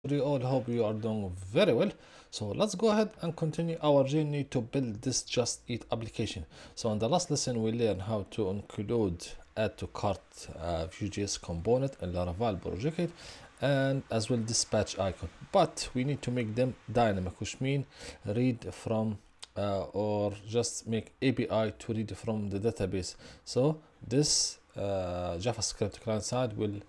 We all hope you are doing very well. So let's go ahead and continue our journey to build this Just Eat application. So in the last lesson, we learned how to include add to cart Vue.js component in Laravel project and as well dispatch icon. But we need to make them dynamic, which means read from or just make API to read from the database. So this JavaScript client side will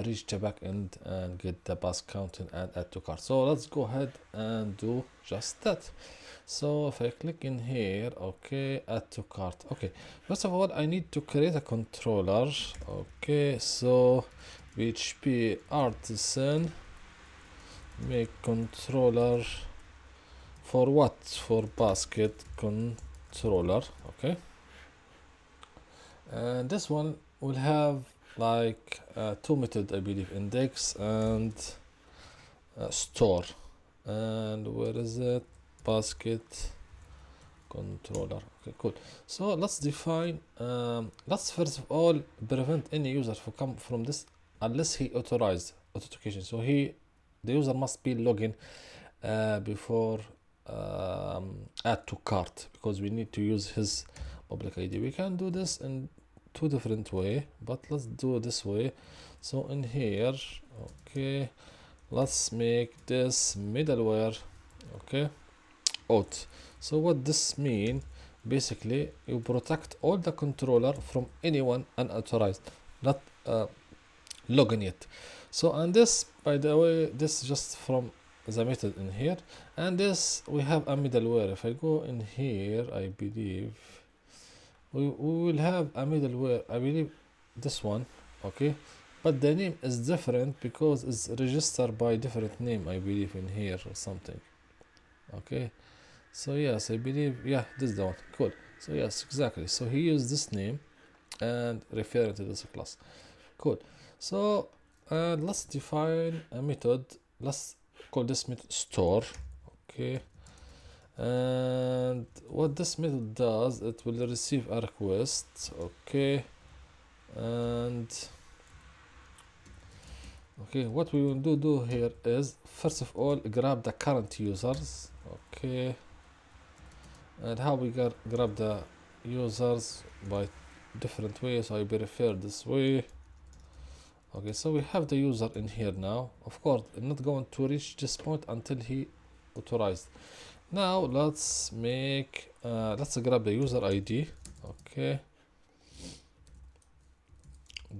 reach the backend and get the bus counting and add to cart. So let's go ahead and do just that. So if I click in here, okay, add to cart. Okay, first of all, I need to create a controller. Okay, so PHP artisan make controller for what? For basket controller. Okay, and this one will have like two methods, I believe, index and store. And where is it? Basket controller. Okay, cool. So let's define let's first of all prevent any user to come from this unless he authorized authentication. So the user must be logged before add to cart, because we need to use his public ID. We can do this in two different way, but let's do it this way. So in here, okay, let's make this middleware, okay, auth. So what this mean, basically you protect all the controller from anyone unauthorized, not login yet. So, and this, by the way, this is just from the method in here, and this we have a middleware. If I go in here, I believe we will have a middleware, I believe this one, okay, but the name is different because it's registered by different name, I believe, in here or something. Okay, so yes, I believe, yeah, this is the one. Cool. So yes, exactly, so he used this name and refer to this class. Cool. So let's define a method. Let's call this method store. Okay, and what this method does, it will receive a request. Okay, and okay, what we will do here is first of all grab the current users. Okay, and how we grab the users by different ways. I will refer this way. Okay, so we have the user in here now. Of course, I'm not going to reach this point until he authorized. Now let's make let's grab the user ID. Okay,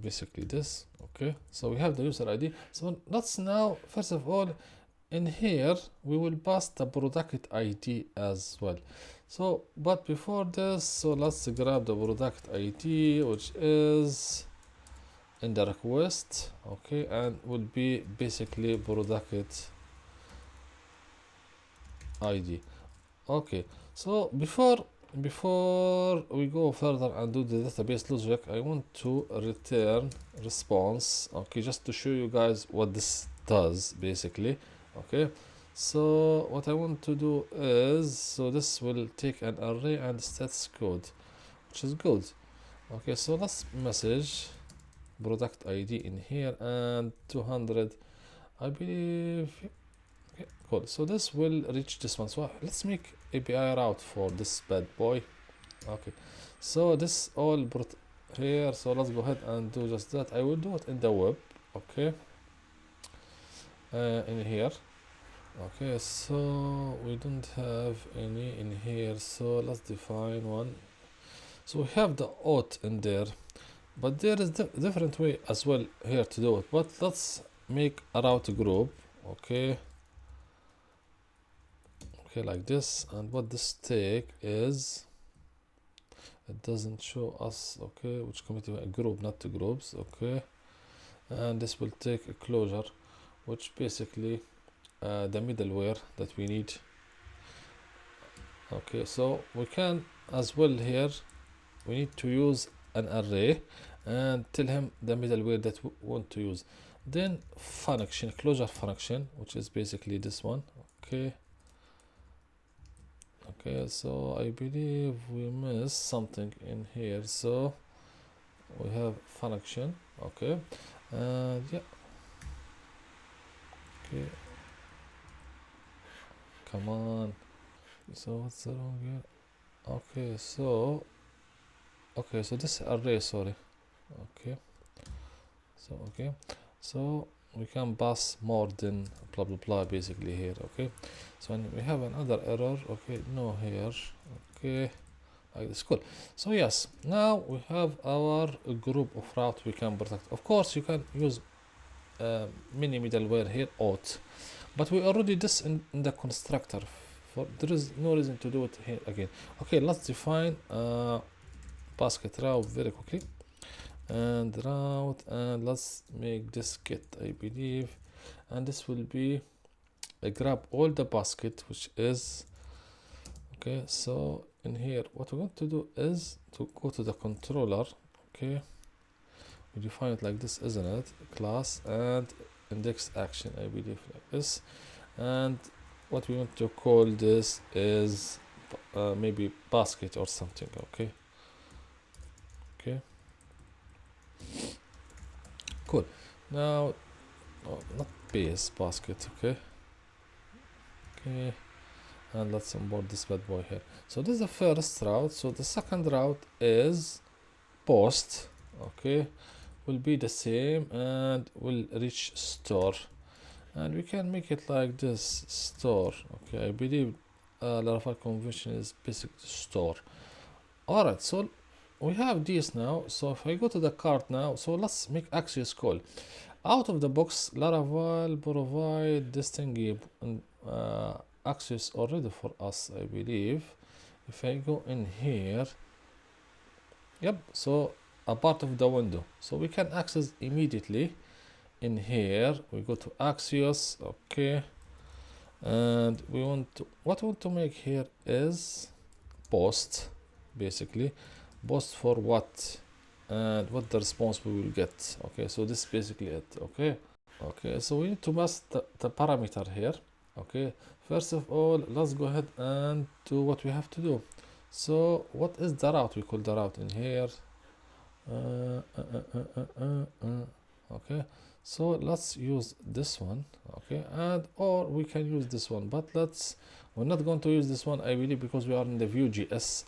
basically this. Okay, so we have the user ID. So let's now first of all in here we will pass the product ID as well. So but before this, so let's grab the product ID, which is in the request. Okay, and will be basically product ID. Okay, so before we go further and do the database logic, I want to return response. Okay, just to show you guys what this does basically. Okay, so what I want to do is, so this will take an array and stats code, which is good. Okay, so let's message product ID in here and 200, I believe. Okay, cool. So this will reach this one. So let's make API route for this bad boy. Okay, so this all brought here. So let's go ahead and do just that. I will do it in the web. Okay, in here. Okay, so we don't have any in here. So let's define one. So we have the auth in there, but there is different way as well here to do it. But let's make a route group. Okay, okay, like this. And what this take is, it doesn't show us, okay, which committee, a group, not two groups. Okay, and this will take a closure, which basically the middleware that we need. Okay, so we can as well here, we need to use an array and tell him the middleware that we want to use, then function, closure function, which is basically this one. Okay, okay, so I believe we missed something in here. So we have function. Okay, and yeah, Okay, come on. So what's the wrong here? Okay, so this array, sorry. Okay, okay, so we can pass more than blah blah blah basically here. Okay, so when we have another error, okay, no here. Okay, like this, cool. So yes, now we have our group of route we can protect. Of course, you can use mini middleware here, auth, but we already this in the constructor. For there is no reason to do it here again. Okay, let's define basket route very quickly, and route, and let's make this get, I believe, and this will be grab all the basket, which is okay. So in here, what we're going to do is to go to the controller. Okay, we define it like this, isn't it? Class and index action, I believe, like this. And what we want to call this is maybe basket or something. Okay, cool. Now, not base, basket. Okay, and let's import this bad boy here. So this is the first route. So the second route is post. Okay, will be the same and will reach store, and we can make it like this, store. Okay, I believe Laravel convention is basic store. All right, so we have this now. So if I go to the cart now, so let's make Axios call. Out of the box, Laravel provide this thingy Axios already for us, I believe. If I go in here, yep, so a part of the window, so we can access immediately in here. We go to Axios, okay, and we want to, what we want to make here is post, basically post for what and what the response we will get. Okay, so this is basically it. Okay, so we need to pass the parameter here. Okay, first of all, let's go ahead and do what we have to do. So what is the route? We call the route in here. Okay, so let's use this one. Okay, and or we can use this one, but we're not going to use this one, I believe, because we are in the Vue.js.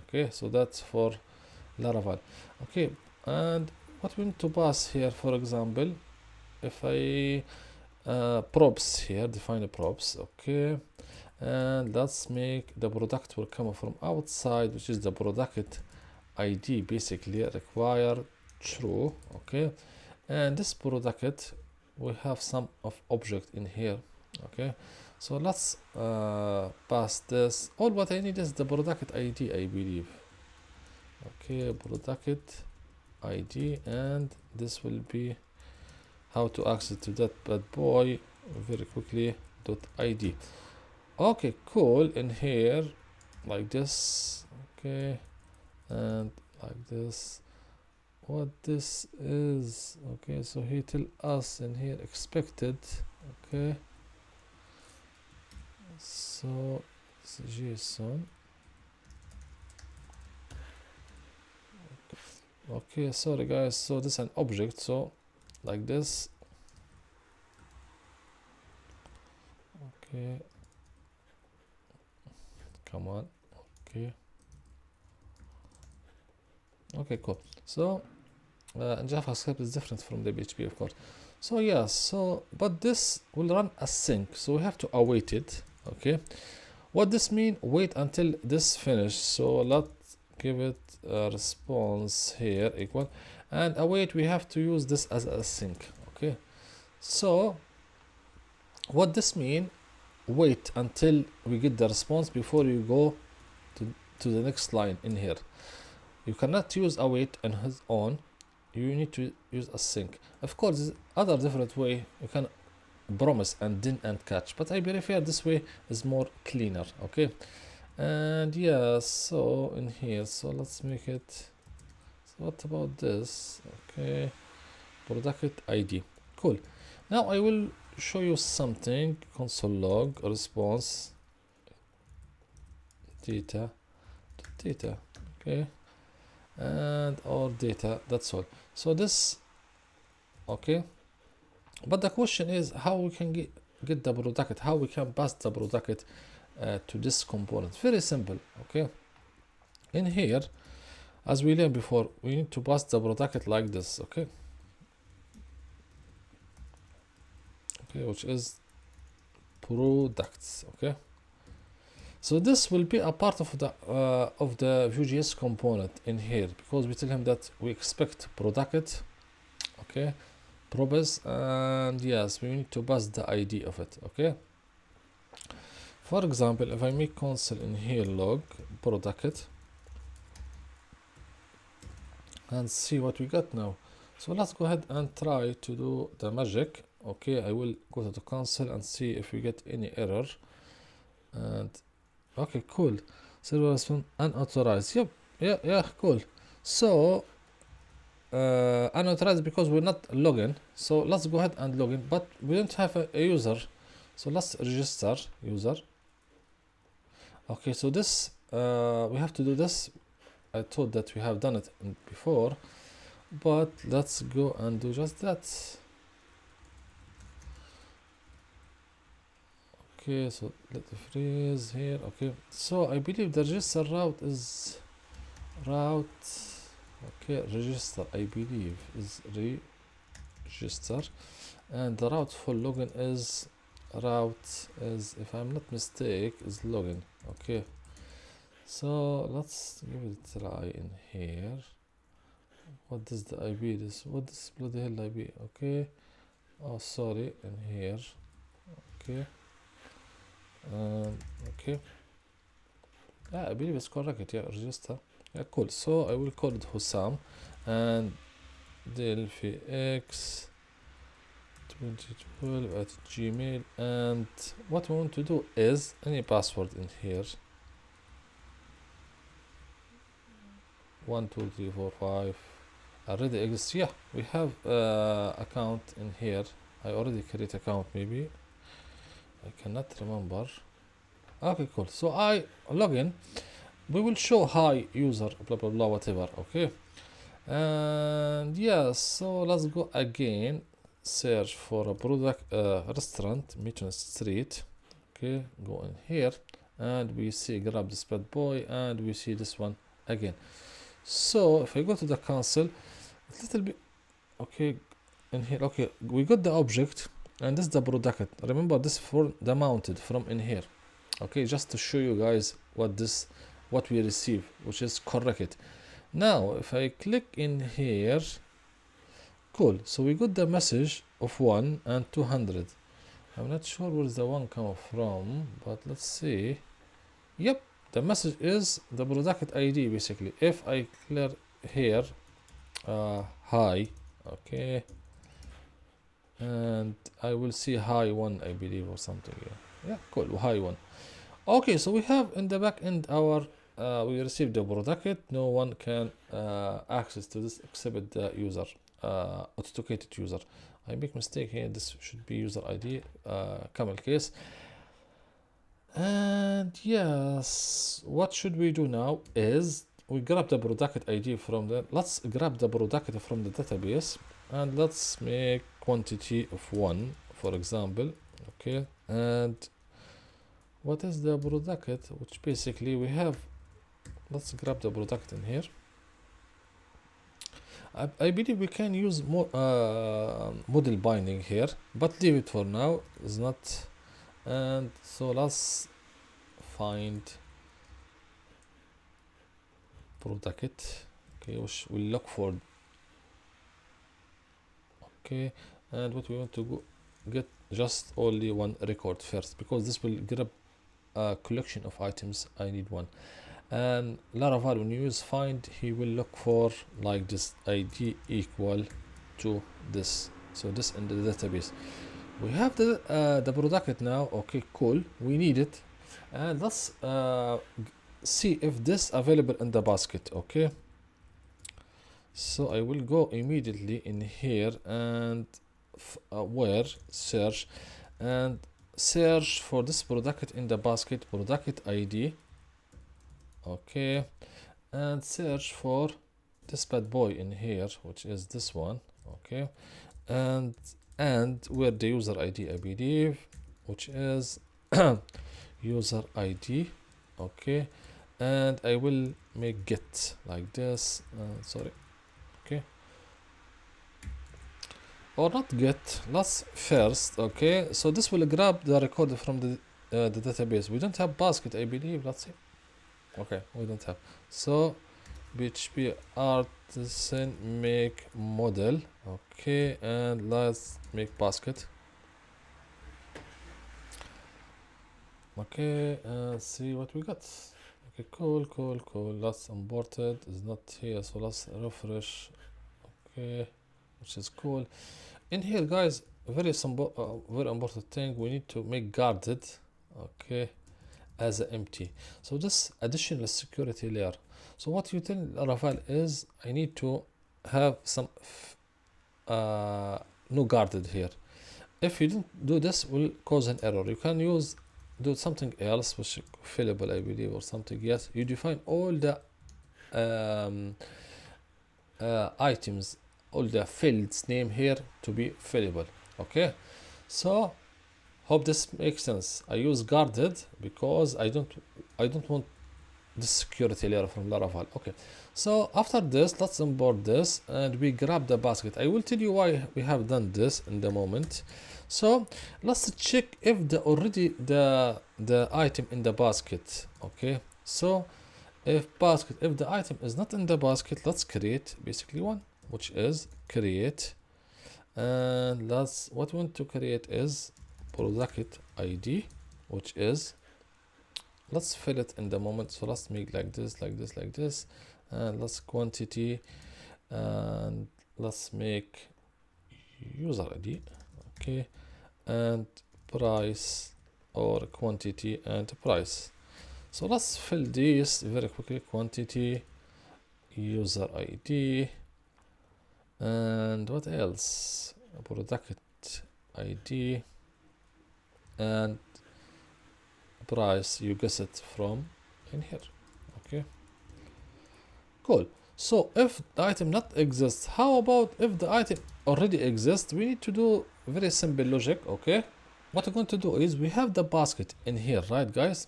Okay, so that's for Laravel. Okay, and what we need to pass here, for example, if I props here, define a props. Okay, and let's make the product will come from outside, which is the product ID, basically require true. Okay, and this product we have some of object in here. Okay, so let's pass this. All what I need is the product ID, I believe. Okay, product ID, and this will be how to access to that bad boy very quickly. .id. Okay, cool. In here like this. Okay, and like this. What this is? Okay, so he tell us in here expected. Okay, so it's JSON. Okay, sorry guys, so this is an object, so like this. Okay, come on. Okay, cool. So JavaScript is different from the PHP, of course. So yes, so but this will run async, so we have to await it. Okay, what this mean? Wait until this finish. So let's give it a response here equal, and await, we have to use this as async. Okay, so what this mean? Wait until we get the response before you go to the next line in here. You cannot use await on his own. You need to use async. Of course, there's other different way you can promise and then and catch, but I prefer this way, is more cleaner. Okay, and yeah, so in here, so let's make it. So what about this? Okay, product ID. Cool. Now I will show you something. Console log response data. Okay, and our data, that's all. So this, okay, But the question is how we can get the product, how we can pass the product to this component. Very simple. Okay, in here, as we learned before, we need to pass the product like this. Okay, which is products. Okay, so this will be a part of the Vue.js component in here, because we tell him that we expect product. Okay, probes, and yes, we need to pass the ID of it. Okay, for example, if I make console in here log product and see what we got now. So let's go ahead and try to do the magic. Okay, I will go to the console and see if we get any error. And okay, cool. Server response unauthorized. Yep, yeah, cool. So unauthorized because we're not logging. So let's go ahead and log in, but we don't have a user. So let's register user. Okay, so this we have to do this. I thought that we have done it before, but let's go and do just that. Okay, so let the freeze here. Okay, so I believe the register route is route. Okay, register I believe is register, and the route for login is route is, if I'm not mistake, is login. Okay, so let's give it a try in here. What is the IP? What is bloody hell IP? Okay, oh sorry, in here. Okay, okay, yeah, I believe it's correct. Yeah, register. Yeah, cool. So I will call it Hussam and Delphi X 2012 at Gmail, and what we want to do is any password in here. 1 2 3 4 5 already exists. Yeah, we have account in here. I already create account, maybe I cannot remember. Okay, cool. So I log in. We will show hi user blah blah blah whatever. Okay, and yes, so let's go again, search for a product, restaurant, Mission Street. Okay, go in here and we see grab this bad boy, and we see this one again. So if I go to the console, a little bit, okay, in here, okay, we got the object, and this is the product. Remember, this for the mounted from in here. Okay, just to show you guys what we receive, which is correct. Now if I click in here, cool, so we got the message of 1 and 200. I'm not sure where the one come from, but let's see. Yep, the message is the product ID basically. If I clear here hi, okay, and I will see hi 1 I believe, or something. Yeah, cool, hi 1. Okay, so we have in the back end our we received the product. No one can access to this except the user, authenticated user. I make mistake here. This should be user ID, camel case. And yes, what should we do now is we grab the product ID from the. Let's grab the product from the database, and let's make quantity of 1, for example. Okay, and what is the product, which basically we have. Let's grab the product in here. I believe we can use model binding here, but leave it for now. It's not. And so let's find product. Okay, which we'll look for. Okay, and what we want to get just only one record first, because this will grab a collection of items. I need one. And Laravel, when you use find, he will look for like this ID equal to this. So this in the database. We have the product now. Okay, cool. We need it, and let's see if this available in the basket. Okay. So I will go immediately in here and where search, and search for this product in the basket, product ID. Okay, and search for this bad boy in here, which is this one. Okay, and and where the user ID, I believe, which is user ID. Okay, and I will make get like this. Sorry. Okay, or not get. Let's first. Okay, so this will grab the record from the database. We don't have basket, I believe. Let's see. Okay, we don't have. So PHP artisan make model. Okay, and let's make basket. Okay, see what we got. Okay, cool. Let's import it. It's not here, so let's refresh. Okay, which is cool. In here, guys, very important thing. We need to make guarded. Okay, as an empty. So this additional security layer. So what you tell Laravel is I need to have some no guarded here. If you don't do this, will cause an error. You can do something else, which is fillable, I believe, or something. Yes, you define all the items, all the fields name here to be fillable. Okay, so hope this makes sense. I use guarded because I don't want the security layer from Laravel. Okay, so after this, let's import this and we grab the basket. I will tell you why we have done this in the moment. So let's check if the item in the basket. Okay, so if the item is not in the basket, let's create basically one, which is create, and what we want to create is product ID, which is, let's fill it in the moment. So let's make like this, and let's quantity, and let's make user ID. Okay, and price, or quantity and price. So let's fill this very quickly. Quantity, user ID, and what else? Product ID and price. You guess it from in here. Okay, cool. So if the item not exists, how about if the item already exists? We need to do very simple logic. Okay, what we're going to do is we have the basket in here, right, guys?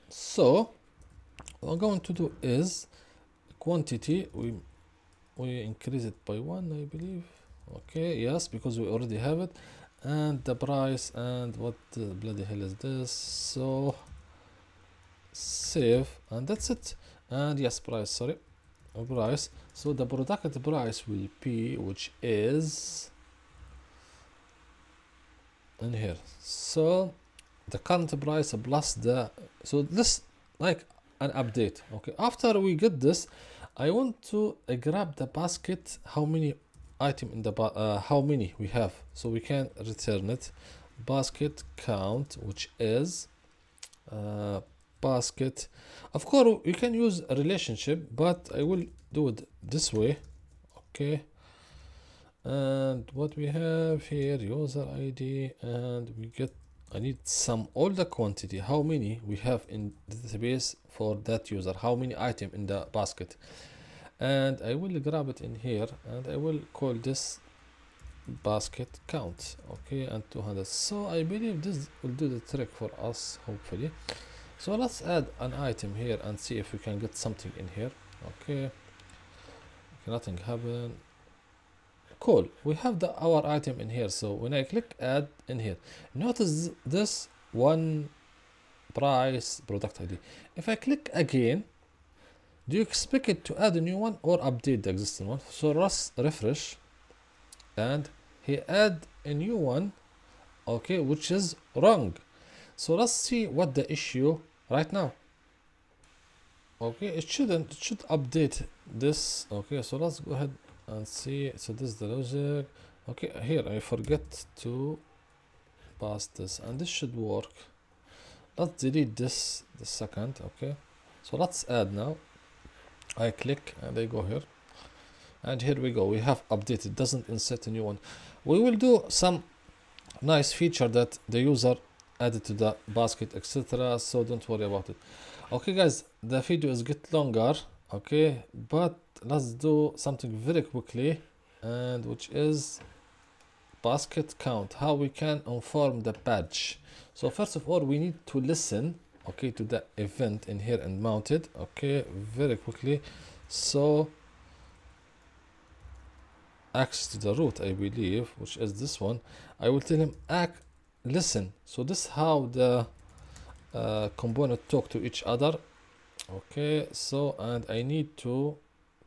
So what I'm going to do is quantity, we increase it by 1, I believe. Okay, yes, because we already have it. And the price, and what the bloody hell is this? So save, and that's it. And yes, price, sorry, price. So the product price will be, which is in here. So the current price plus the, so this like an update. Okay, after we get this, I want to grab the basket, how many item in the how many we have, so we can return it. Basket count, which is basket. Of course you can use a relationship, but I will do it this way. Okay, and what we have here, user ID, and we get, I need all the quantity, how many we have in the database for that user, how many item in the basket, and I will grab it in here, and I will call this basket count. Okay, and 200. So I believe this will do the trick for us, hopefully. So let's add an item here and see if we can get something in here. Okay, nothing happened. Cool, we have our item in here. So when I click add in here, notice this one, price, product ID. If I click again, do you expect it to add a new one or update the existing one? So let's refresh, and he add a new one. Okay, which is wrong. So let's see what the issue right now. Okay, it should update this. Okay, so let's go ahead and see. So this is the logic. Okay, here I forget to pass this, and this should work. Let's delete this the second. Okay, so let's add now. I click and I go here, and here we go. We have updated, doesn't insert a new one. We will do some nice feature that the user added to the basket, etc. So don't worry about it. Okay, guys, the video is get longer. Okay, but let's do something very quickly, and which is basket count, how we can inform the badge. So first of all, we need to listen, okay, to the event in here and mount it, okay, very quickly. So access to the root, I believe, which is this one. I will tell him listen. So this is how the component talk to each other. Okay, so and I need to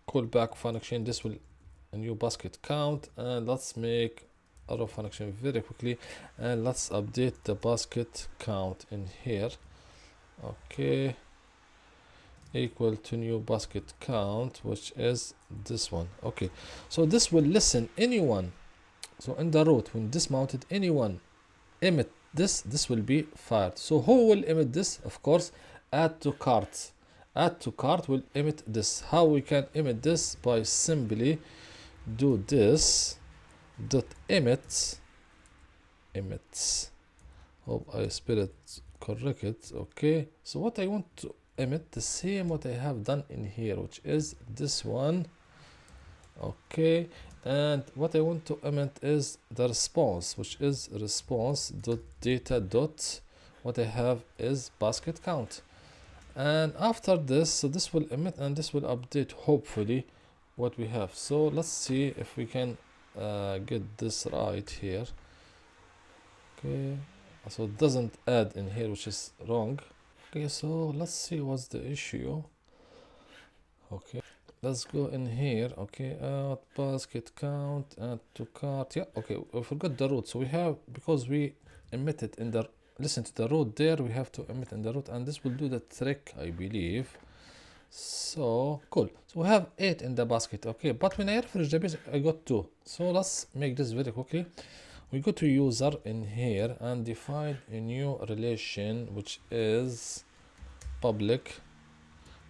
call back function. This will a new basket count, and let's make arrow function very quickly, and let's update the basket count in here. Okay, equal to new basket count, which is this one. Okay, so this will listen anyone. So in the root, when dismounted, anyone emit this will be fired. So who will emit this? Of course, add to cart. Add to cart will emit this. How we can emit this? By simply do this dot emits. Hope I spell it correct. Okay, so what I want to emit, the same what I have done in here, which is this one. Okay, and what I want to emit is the response, which is response dot data dot what I have is basket count. And after this, so this will emit and this will update hopefully what we have. So let's see if we can get this right here. Okay, so it doesn't add in here, which is wrong. Okay, so let's see what's the issue. Okay, let's go in here. Okay, add basket count, add to cart. Yeah, okay, we forgot the root. So we have, because we emitted in the, listen to the root there, we have to emit in the root, and this will do the trick, I believe. So cool. So we have 8 in the basket. Okay, but when I refresh the page, I got 2. So let's make this very quickly. We go to user in here and define a new relation, which is public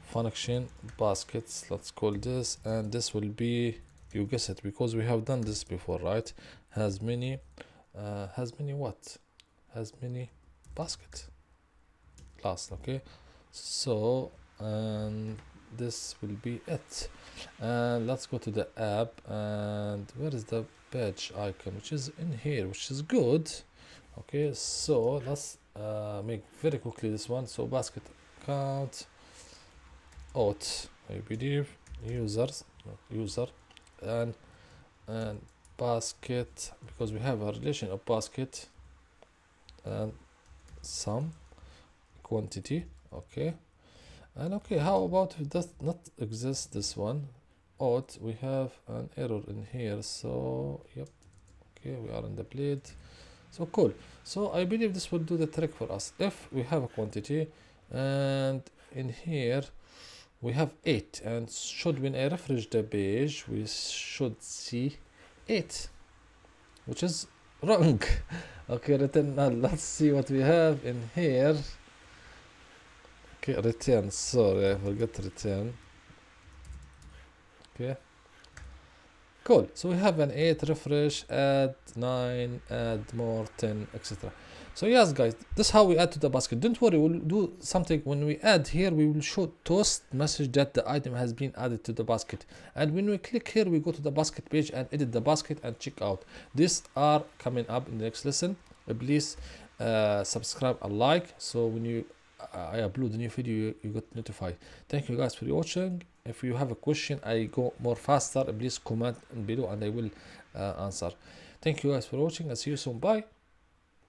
function baskets. Let's call this, and this will be, you guess it, because we have done this before, right? Has many what? Has many basket class. Okay, so and this will be it. And let's go to the app, and where is the badge icon, which is in here, which is good. Okay, so let's make very quickly this one. So basket count out, I believe, user, and basket, because we have a relation of basket and some quantity. Okay, and okay, how about if it does not exist, this one out, we have an error in here. So yep, okay, we are in the blade. So cool. So I believe this will do the trick for us. If we have a quantity, and in here we have 8, and should, when I refresh the page, we should see 8, which is wrong. Okay, return null. Let's see what we have in here. Okay, return, sorry, I forgot return. Okay, cool. So we have an 8, refresh, add 9, add more 10, etc. So yes, guys, this is how we add to the basket. Don't worry, we'll do something. When we add here, we will show toast message that the item has been added to the basket. And when we click here, we go to the basket page and edit the basket and check out. These are coming up in the next lesson. Please subscribe and like, so when you I upload a new video, you got notified. Thank you guys for watching. If you have a question, I go more faster, please comment below and I will answer. Thank you guys for watching, and see you soon. Bye.